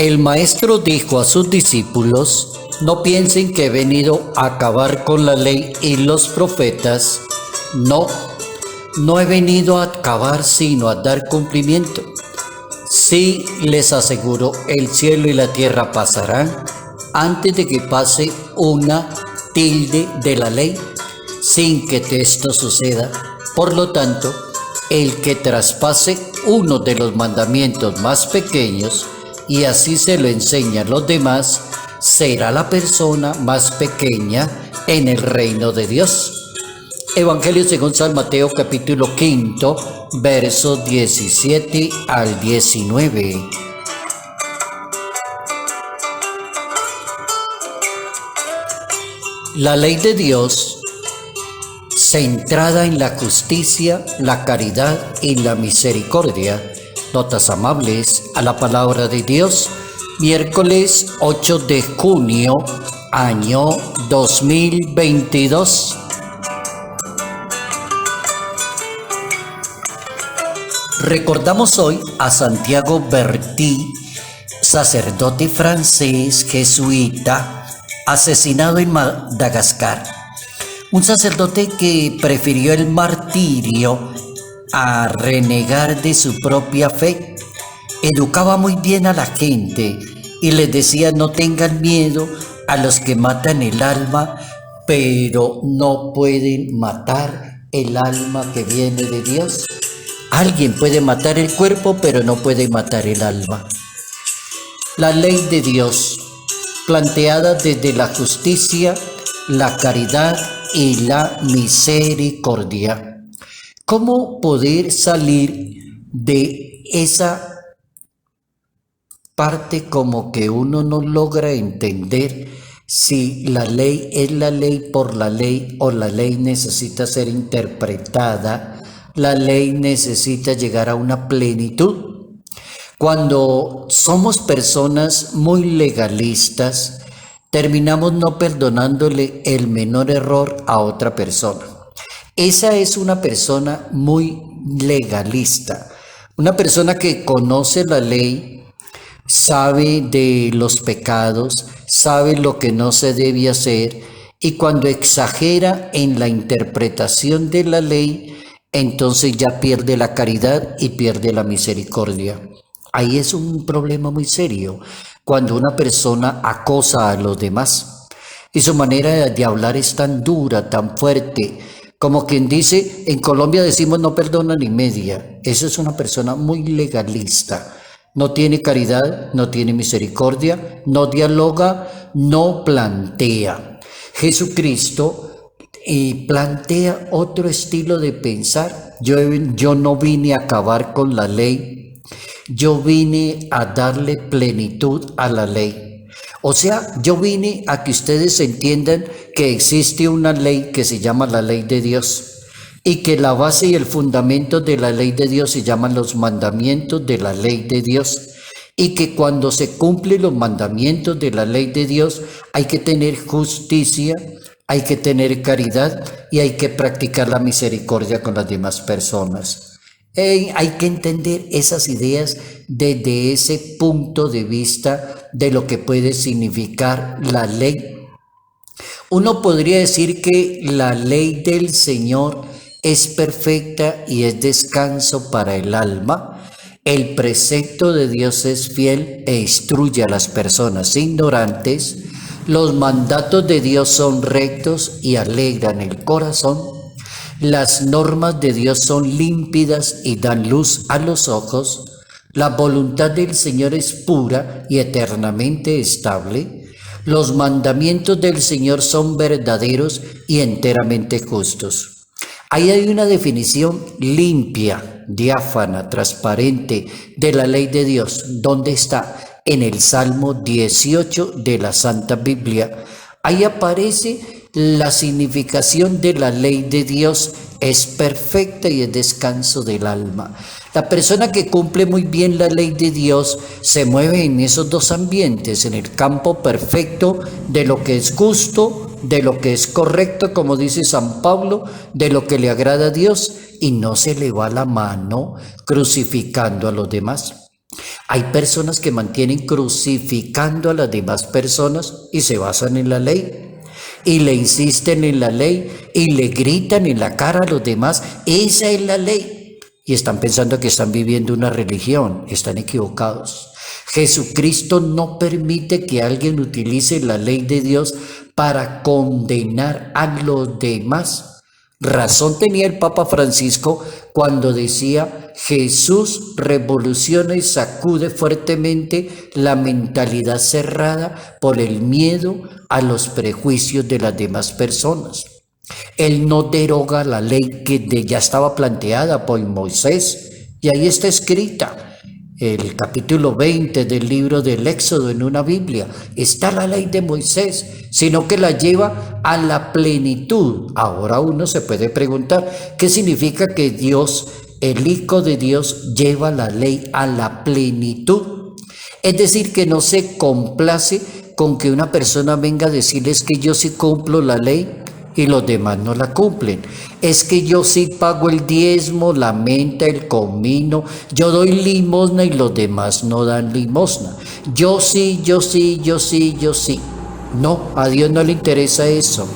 El maestro dijo a sus discípulos: no piensen que he venido a acabar con la ley y los profetas. No he venido a acabar, sino a dar cumplimiento. Sí, les aseguro, el cielo y la tierra pasarán antes de que pase una tilde de la ley, sin que esto suceda. Por lo tanto, el que traspase uno de los mandamientos más pequeños y así se lo enseña a los demás, será la persona más pequeña en el reino de Dios. Evangelio según San Mateo, capítulo 5, versos 17 al 19. La ley de Dios, centrada en la justicia, la caridad y la misericordia. Notas amables a la palabra de Dios, miércoles 8 de junio, año 2022. Recordamos hoy a Santiago Berti, sacerdote francés jesuita, asesinado en Madagascar. Un sacerdote que prefirió el martirio a renegar de su propia fe. Educaba muy bien a la gente y les decía: no tengan miedo a los que matan el alma, pero no pueden matar el alma que viene de Dios. Alguien puede matar el cuerpo, pero no puede matar el alma. La ley de Dios, planteada desde la justicia, la caridad y la misericordia. ¿Cómo poder salir de esa parte como que uno no logra entender si la ley es la ley por la ley o la ley necesita ser interpretada? La ley necesita llegar a una plenitud. Cuando somos personas muy legalistas, terminamos no perdonándole el menor error a otra persona. Esa es una persona muy legalista, una persona que conoce la ley, sabe de los pecados, sabe lo que no se debe hacer, y cuando exagera en la interpretación de la ley, entonces ya pierde la caridad y pierde la misericordia. Ahí es un problema muy serio, cuando una persona acosa a los demás y su manera de hablar es tan dura, tan fuerte, como quien dice: en Colombia decimos no perdona ni media. Eso es una persona muy legalista. No tiene caridad, no tiene misericordia, no dialoga, no plantea. Jesucristo plantea otro estilo de pensar. Yo no vine a acabar con la ley, yo vine a darle plenitud a la ley. O sea, yo vine a que ustedes entiendan que existe una ley que se llama la ley de Dios y que la base y el fundamento de la ley de Dios se llaman los mandamientos de la ley de Dios, y que cuando se cumplen los mandamientos de la ley de Dios hay que tener justicia, hay que tener caridad y hay que practicar la misericordia con las demás personas. Hay que entender esas ideas desde ese punto de vista de lo que puede significar la ley. Uno podría decir que la ley del Señor es perfecta y es descanso para el alma. El precepto de Dios es fiel e instruye a las personas ignorantes. Los mandatos de Dios son rectos y alegran el corazón. Las normas de Dios son límpidas y dan luz a los ojos. La voluntad del Señor es pura y eternamente estable. Los mandamientos del Señor son verdaderos y enteramente justos. Ahí hay una definición limpia, diáfana, transparente de la ley de Dios. ¿Dónde está? En el Salmo 18 de la Santa Biblia. Ahí aparece la significación de la ley de Dios: es perfecta y es descanso del alma. La persona que cumple muy bien la ley de Dios se mueve en esos dos ambientes, en el campo perfecto de lo que es justo, de lo que es correcto, como dice San Pablo, de lo que le agrada a Dios, y no se le va la mano crucificando a los demás. Hay personas que mantienen crucificando a las demás personas y se basan en la ley. Y le insisten en la ley y le gritan en la cara a los demás, esa es la ley. Y están pensando que están viviendo una religión, están equivocados. Jesucristo no permite que alguien utilice la ley de Dios para condenar a los demás. Razón tenía el Papa Francisco cuando decía: Jesús revoluciona y sacude fuertemente la mentalidad cerrada por el miedo a los prejuicios de las demás personas. Él no deroga la ley que ya estaba planteada por Moisés, y ahí está escrita. El capítulo 20 del libro del Éxodo en una Biblia, está la ley de Moisés, sino que la lleva a la plenitud. Ahora uno se puede preguntar, ¿qué significa que Dios, el Hijo de Dios, lleva la ley a la plenitud? Es decir, que no se complace con que una persona venga a decirles que yo sí cumplo la ley y los demás no la cumplen. Es que yo sí pago el diezmo, la menta, el comino, yo doy limosna y los demás no dan limosna. Yo sí. No, a Dios no le interesa eso.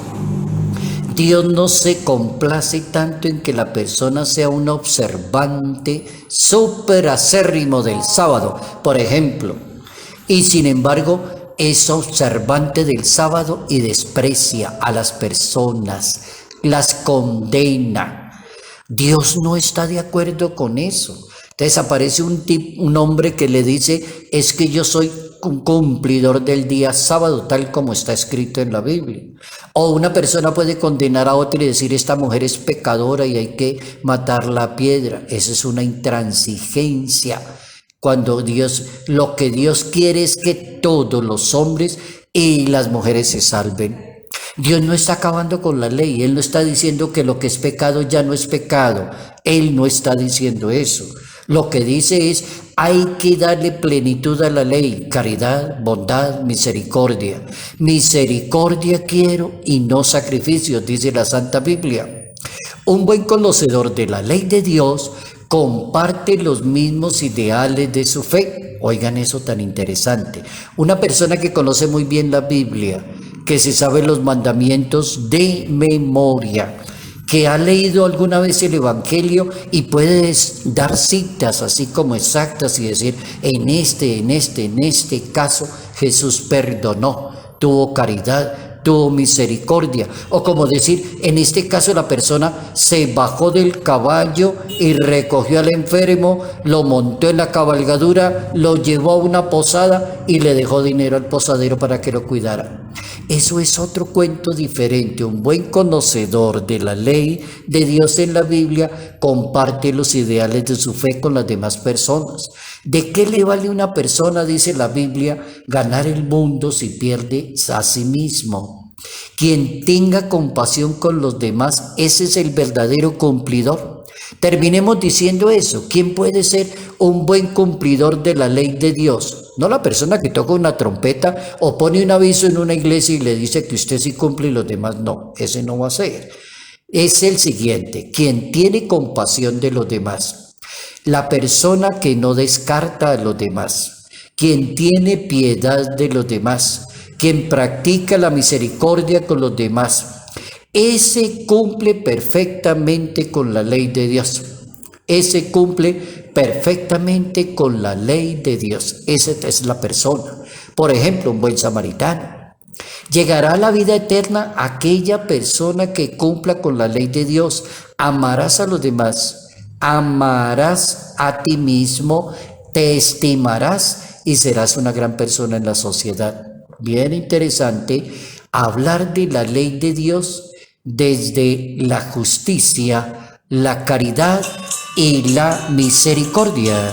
Dios no se complace tanto en que la persona sea un observante súper acérrimo del sábado, por ejemplo, y sin embargo es observante del sábado y desprecia a las personas, las condena. Dios no está de acuerdo con eso. Entonces aparece un hombre que le dice, es que yo soy un cumplidor del día sábado, tal como está escrito en la Biblia. O una persona puede condenar a otra y decir, esta mujer es pecadora y hay que matarla a piedra. Esa es una intransigencia. Cuando lo que Dios quiere es que todos los hombres y las mujeres se salven. Dios no está acabando con la ley, Él no está diciendo que lo que es pecado ya no es pecado, Él no está diciendo eso. Lo que dice es, hay que darle plenitud a la ley, caridad, bondad, misericordia. Misericordia quiero y no sacrificios, dice la Santa Biblia. Un buen conocedor de la ley de Dios comparte los mismos ideales de su fe. Oigan eso tan interesante. Una persona que conoce muy bien la Biblia, que se sabe los mandamientos de memoria, que ha leído alguna vez el Evangelio y puede dar citas así como exactas y decir, en este caso Jesús perdonó, tuvo caridad, tuvo misericordia. O como decir, en este caso la persona se bajó del caballo y recogió al enfermo, lo montó en la cabalgadura, lo llevó a una posada y le dejó dinero al posadero para que lo cuidara. Eso es otro cuento diferente. Un buen conocedor de la ley de Dios en la Biblia comparte los ideales de su fe con las demás personas. ¿De qué le vale a una persona, dice la Biblia, ganar el mundo si pierde a sí mismo? Quien tenga compasión con los demás, ese es el verdadero cumplidor. Terminemos diciendo eso. ¿Quién puede ser un buen cumplidor de la ley de Dios? No la persona que toca una trompeta o pone un aviso en una iglesia y le dice que usted sí cumple y los demás no. Ese no va a ser. Es el siguiente, quien tiene compasión de los demás. La persona que no descarta a los demás. Quien tiene piedad de los demás. Quien practica la misericordia con los demás. Ese cumple perfectamente con la ley de Dios. Ese cumple perfectamente con la ley de Dios. Esa es la persona. Por ejemplo, un buen samaritano. Llegará a la vida eterna aquella persona que cumpla con la ley de Dios. Amarás a los demás, amarás a ti mismo, te estimarás y serás una gran persona en la sociedad. Bien interesante hablar de la ley de Dios desde la justicia, la caridad y la misericordia.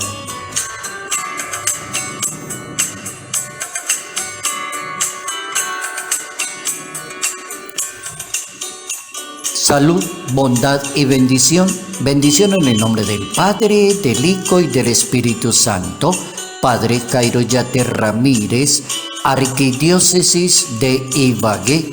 Salud, bondad y bendición. Bendición en el nombre del Padre, del Hijo y del Espíritu Santo. Padre Cairo Yate Ramírez, Arquidiócesis de Ibagué.